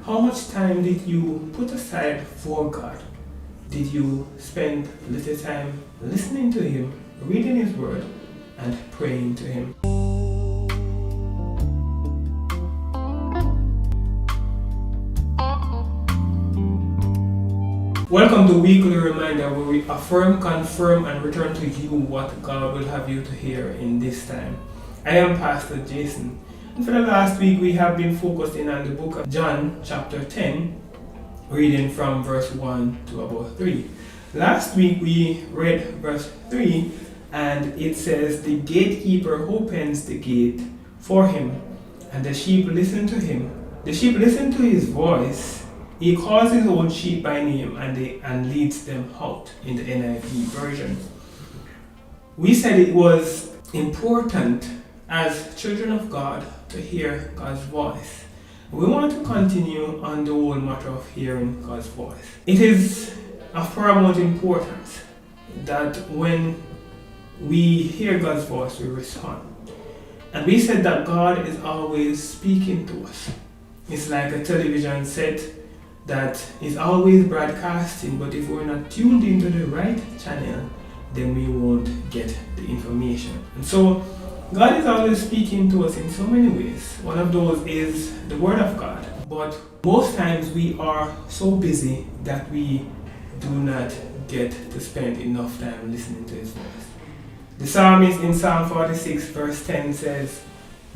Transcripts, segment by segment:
how much time did you put aside for God? Did you spend a little time listening to Him, reading His Word, and praying to Him? Welcome to Weekly Reminder, where we affirm, confirm, and return to you what God will have you to hear in this time. I am Pastor Jason, and for the last week we have been focusing on the book of John, chapter 10, reading from verse 1 to about 3. Last week we read verse 3, and it says, "The gatekeeper opens the gate for him, and the sheep listen to him. The sheep listen to his voice. He calls his own sheep by name and leads them out," in the NIV version. We said it was important as children of God to hear God's voice. We want to continue on the whole matter of hearing God's voice. It is of paramount importance that when we hear God's voice, we respond. And we said that God is always speaking to us. It's like a television set that is always broadcasting, but if we're not tuned into the right channel, then we won't get the information. And so God is always speaking to us in so many ways. One of those is the Word of God. But most times we are so busy that we do not get to spend enough time listening to His voice. The psalmist in Psalm 46 verse 10 says,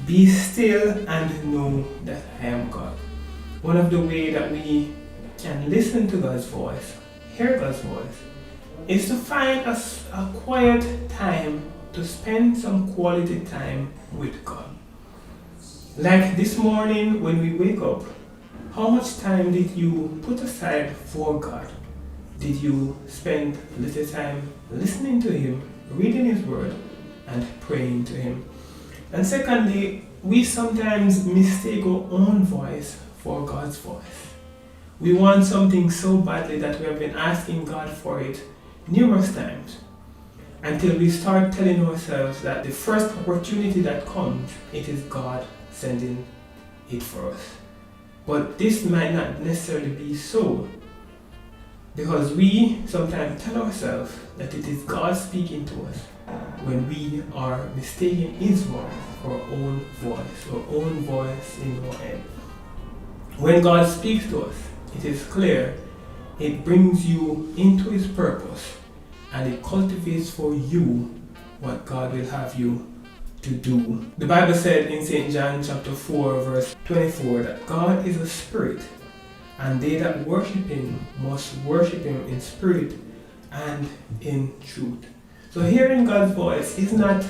"Be still and know that I am God." One of the ways that we can listen to God's voice, hear God's voice, is to find a quiet time to spend some quality time with God. Like this morning when we wake up, how much time did you put aside for God? Did you spend a little time listening to Him, reading His Word, and praying to Him? And secondly, we sometimes mistake our own voice for God's voice. We want something so badly that we have been asking God for it numerous times, until we start telling ourselves that the first opportunity that comes, it is God sending it for us. But this might not necessarily be so, because we sometimes tell ourselves that it is God speaking to us when we are mistaking His voice for our own voice in our head. When God speaks to us, it is clear, it brings you into His purpose, and it cultivates for you what God will have you to do. The Bible said in St. John chapter 4 verse 24 that God is a spirit, and they that worship Him must worship Him in spirit and in truth. So hearing God's voice is not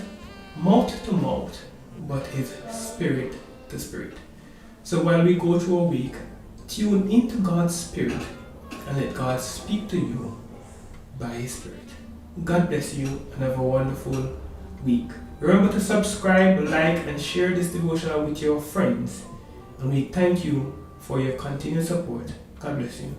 mouth to mouth, but is spirit to spirit. So while we go through a week, tune into God's Spirit and let God speak to you by His Spirit. God bless you and have a wonderful week. Remember to subscribe, like, and share this devotional with your friends. And we thank you for your continued support. God bless you.